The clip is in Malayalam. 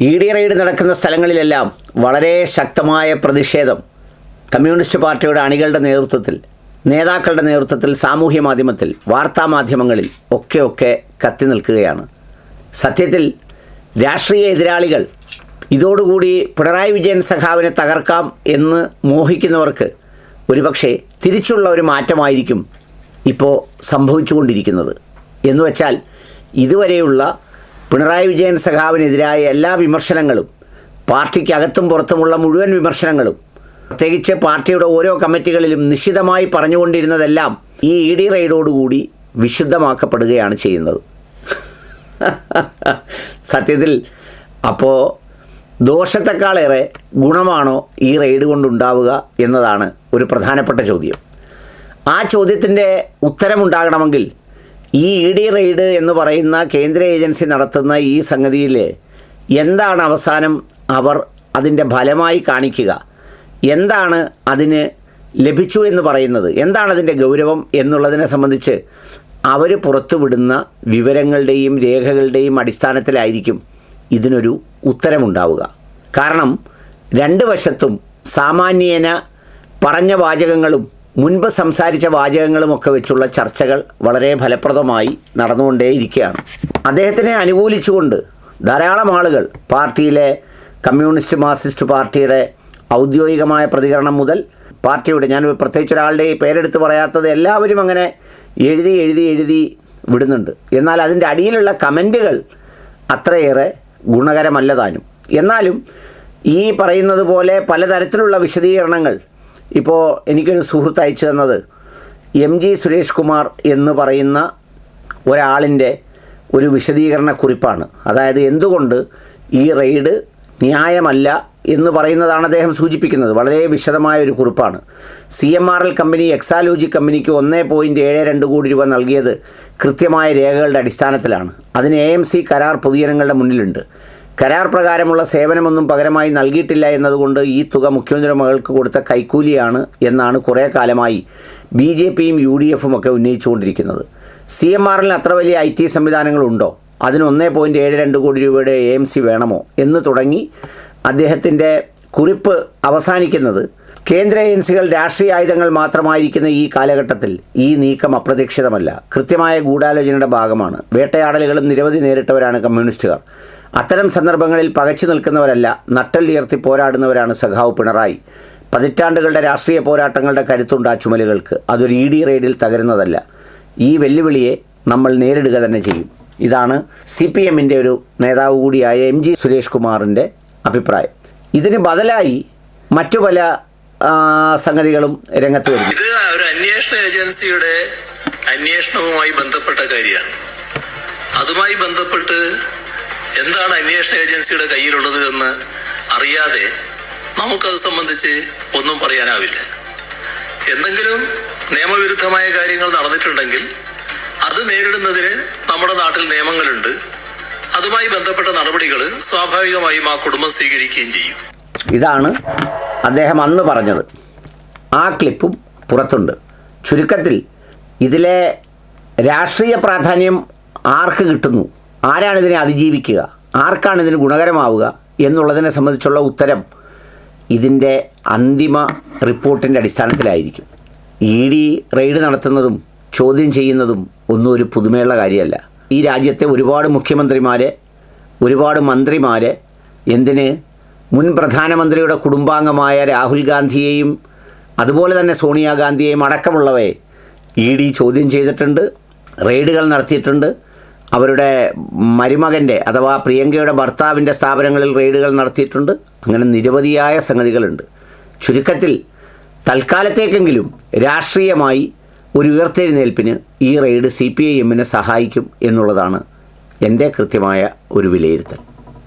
ED റെയ്ഡ് നടക്കുന്ന സ്ഥലങ്ങളിലെല്ലാം വളരെ ശക്തമായ പ്രതിഷേധം കമ്മ്യൂണിസ്റ്റ് പാർട്ടിയുടെ അണികളുടെ നേതൃത്വത്തിൽ, നേതാക്കളുടെ നേതൃത്വത്തിൽ, സാമൂഹ്യ മാധ്യമത്തിൽ, വാർത്താമാധ്യമങ്ങളിൽ ഒക്കെ കത്തി നിൽക്കുകയാണ്. സത്യത്തിൽ രാഷ്ട്രീയ എതിരാളികൾ ഇതോടുകൂടി പിണറായി വിജയൻ സഖാവിനെ തകർക്കാം എന്ന് മോഹിക്കുന്നവർക്ക് ഒരുപക്ഷെ തിരിച്ചുള്ള ഒരു മാറ്റമായിരിക്കും ഇപ്പോൾ സംഭവിച്ചുകൊണ്ടിരിക്കുന്നത്. എന്നുവെച്ചാൽ ഇതുവരെയുള്ള പിണറായി വിജയൻ സഖാവിനെതിരായ എല്ലാ വിമർശനങ്ങളും, പാർട്ടിക്കകത്തും പുറത്തുമുള്ള മുഴുവൻ വിമർശനങ്ങളും, പ്രത്യേകിച്ച് പാർട്ടിയുടെ ഓരോ കമ്മിറ്റികളിലും നിശിതമായി പറഞ്ഞുകൊണ്ടിരുന്നതെല്ലാം ഈ ED റെയ്ഡോടുകൂടി വിശുദ്ധമാക്കപ്പെടുകയാണ് ചെയ്യുന്നത്. സത്യത്തിൽ അപ്പോൾ ദോഷത്തെക്കാളേറെ ഗുണമാണോ ഈ റെയ്ഡ് കൊണ്ടുണ്ടാവുക എന്നതാണ് ഒരു പ്രധാനപ്പെട്ട ചോദ്യം. ആ ചോദ്യത്തിൻ്റെ ഉത്തരമുണ്ടാകണമെങ്കിൽ ഈ ED റെയ്ഡ് എന്ന് പറയുന്ന കേന്ദ്ര ഏജൻസി നടത്തുന്ന ഈ സംഗതിയിൽ എന്താണ് അവസാനം അവർ അതിൻ്റെ ഫലമായി കാണിക്കുക, എന്താണ് അതിന് ലഭിച്ചു എന്ന് പറയുന്നത്, എന്താണ് അതിൻ്റെ ഗൗരവം എന്നുള്ളതിനെ സംബന്ധിച്ച് അവർ പുറത്തുവിടുന്ന വിവരങ്ങളുടെയും രേഖകളുടെയും അടിസ്ഥാനത്തിലായിരിക്കും ഇതിനൊരു ഉത്തരമുണ്ടാവുക. കാരണം രണ്ട് വശത്തും സാമാന്യേന പറഞ്ഞ വാചകങ്ങളും മുൻപ് സംസാരിച്ച വാചകങ്ങളുമൊക്കെ വെച്ചുള്ള ചർച്ചകൾ വളരെ ഫലപ്രദമായി നടന്നുകൊണ്ടേയിരിക്കുകയാണ്. അദ്ദേഹത്തിനെ അനുകൂലിച്ചുകൊണ്ട് ധാരാളം ആളുകൾ പാർട്ടിയിലെ കമ്മ്യൂണിസ്റ്റ് മാർക്സിസ്റ്റ് പാർട്ടിയുടെ ഔദ്യോഗികമായ പ്രതികരണം മുതൽ പാർട്ടിയുടെ, ഞാൻ പ്രത്യേകിച്ച് ഒരാളുടെ പേരെടുത്ത് പറയാത്തത്, എല്ലാവരും അങ്ങനെ എഴുതി വിടുന്നുണ്ട്. എന്നാൽ അതിൻ്റെ അടിയിലുള്ള കമൻറ്റുകൾ അത്രയേറെ ഗുണകരമല്ല താനും. എന്നാലും ഈ പറയുന്നത് പോലെ പലതരത്തിലുള്ള വിശദീകരണങ്ങൾ ഇപ്പോൾ എനിക്കൊരു സുഹൃത്ത് അയച്ചു തന്നത് MG സുരേഷ് കുമാർ എന്ന് പറയുന്ന ഒരാളിൻ്റെ ഒരു വിശദീകരണ കുറിപ്പാണ്. അതായത് എന്തുകൊണ്ട് ഈ റെയ്ഡ് ന്യായമല്ല എന്ന് പറയുന്നതാണ് അദ്ദേഹം സൂചിപ്പിക്കുന്നത്. വളരെ വിശദമായ ഒരു കുറിപ്പാണ്. CMRL കമ്പനി എക്സാലോജി കമ്പനിക്ക് 1.72 കോടി രൂപ നൽകിയത് കൃത്യമായ രേഖകളുടെ അടിസ്ഥാനത്തിലാണ്. അതിന് AMC കരാർ പൊതുജനങ്ങളുടെ മുന്നിലുണ്ട്. കരാർ പ്രകാരമുള്ള സേവനമൊന്നും പകരമായി നൽകിയിട്ടില്ല എന്നതുകൊണ്ട് ഈ തുക മുഖ്യമന്ത്രിയുടെ മകൾക്ക് കൊടുത്ത കൈക്കൂലിയാണ് എന്നാണ് കുറേ കാലമായി BJPയും UDFും ഒക്കെ ഉന്നയിച്ചുകൊണ്ടിരിക്കുന്നത്. CMRLന് അത്ര വലിയ IT സംവിധാനങ്ങളുണ്ടോ, അതിന് 1.72 കോടി രൂപയുടെ AMC വേണമോ എന്ന് തുടങ്ങി അദ്ദേഹത്തിൻ്റെ കുറിപ്പ് അവസാനിക്കുന്നത്, കേന്ദ്ര ഏജൻസികൾ രാഷ്ട്രീയ ആയുധങ്ങൾ മാത്രമായിരിക്കുന്ന ഈ കാലഘട്ടത്തിൽ ഈ നീക്കം അപ്രതീക്ഷിതമല്ല, കൃത്യമായ ഗൂഢാലോചനയുടെ ഭാഗമാണ്. വേട്ടയാടലുകളും നിരവധി നേരിട്ടവരാണ് കമ്മ്യൂണിസ്റ്റുകാർ. അത്തരം സന്ദർഭങ്ങളിൽ പകച്ചു നിൽക്കുന്നവരല്ല, നട്ടെല്ലുയർത്തി പോരാടുന്നവരാണ് സഖാവ് പിണറായി. പതിറ്റാണ്ടുകളുടെ രാഷ്ട്രീയ പോരാട്ടങ്ങളുടെ കരുത്തുണ്ട് ആ ചുമലുകൾക്ക്. അതൊരു ED റെയ്ഡിൽ തകരുന്നതല്ല. ഈ വെല്ലുവിളിയെ നമ്മൾ നേരിടുക തന്നെ ചെയ്യും. ഇതാണ് CPMൻ്റെ ഒരു നേതാവ് കൂടിയായ MG സുരേഷ് കുമാറിൻ്റെ അഭിപ്രായം. ഇതിന് ബദലായി മറ്റു പല സംഗതികളും രംഗത്ത് വരുന്നു. ഇത് ഒരു അന്വേഷണ ഏജൻസിയുടെ അന്വേഷണവുമായി ബന്ധപ്പെട്ട കാര്യമാണ്. അതുമായി ബന്ധപ്പെട്ട് എന്താണ് അന്വേഷണ ഏജൻസിയുടെ കയ്യിലുള്ളത് എന്ന് അറിയാതെ നമുക്കത് സംബന്ധിച്ച് ഒന്നും പറയാനാവില്ല. എന്തെങ്കിലും നിയമവിരുദ്ധമായ കാര്യങ്ങൾ നടന്നിട്ടുണ്ടെങ്കിൽ അത് നേരിടുന്നതിന് നമ്മുടെ നാട്ടിൽ നിയമങ്ങളുണ്ട്. അതുമായി ബന്ധപ്പെട്ട നടപടികൾ സ്വാഭാവികമായും ആ കുടുംബം സ്വീകരിക്കുകയും ചെയ്യും. ഇതാണ് അദ്ദേഹം അന്ന് പറഞ്ഞത്. ആ ക്ലിപ്പും പുറത്തുണ്ട്. ചുരുക്കത്തിൽ ഇതിലെ രാഷ്ട്രീയ പ്രാധാന്യം ആർക്ക് കിട്ടുന്നു, ആരാണിതിനെ അതിജീവിക്കുക, ആർക്കാണ് ഇതിന് ഗുണകരമാവുക എന്നുള്ളതിനെ സംബന്ധിച്ചുള്ള ഉത്തരം ഇതിൻ്റെ അന്തിമ റിപ്പോർട്ടിൻ്റെ അടിസ്ഥാനത്തിലായിരിക്കും. ED റെയ്ഡ് നടത്തുന്നതും ചോദ്യം ചെയ്യുന്നതും ഒന്നും ഒരു പുതുമയുള്ള കാര്യമല്ല. ഈ രാജ്യത്തെ ഒരുപാട് മുഖ്യമന്ത്രിമാരെ, ഒരുപാട് മന്ത്രിമാരെ, എന്തിന് മുൻ പ്രധാനമന്ത്രിയുടെ കുടുംബാംഗമായ രാഹുൽ ഗാന്ധിയെയും അതുപോലെ തന്നെ സോണിയാഗാന്ധിയെയും അടക്കമുള്ളവയെ ED ചോദ്യം ചെയ്തിട്ടുണ്ട്, റെയ്ഡുകൾ നടത്തിയിട്ടുണ്ട്. അവരുടെ മരുമകൻ്റെ അഥവാ പ്രിയങ്കയുടെ ഭർത്താവിൻ്റെ സ്ഥാപനങ്ങളിൽ റെയ്ഡുകൾ നടത്തിയിട്ടുണ്ട്. അങ്ങനെ നിരവധിയായ സംഗതികളുണ്ട്. ചുരുക്കത്തിൽ തൽക്കാലത്തേക്കെങ്കിലും രാഷ്ട്രീയമായി ഒരു ഉയർത്തെഴുന്നേൽപ്പിന് ഈ റെയ്ഡ് CPIMനെ സഹായിക്കും എന്നുള്ളതാണ് എൻ്റെ കൃത്യമായ ഒരു വിലയിരുത്തൽ.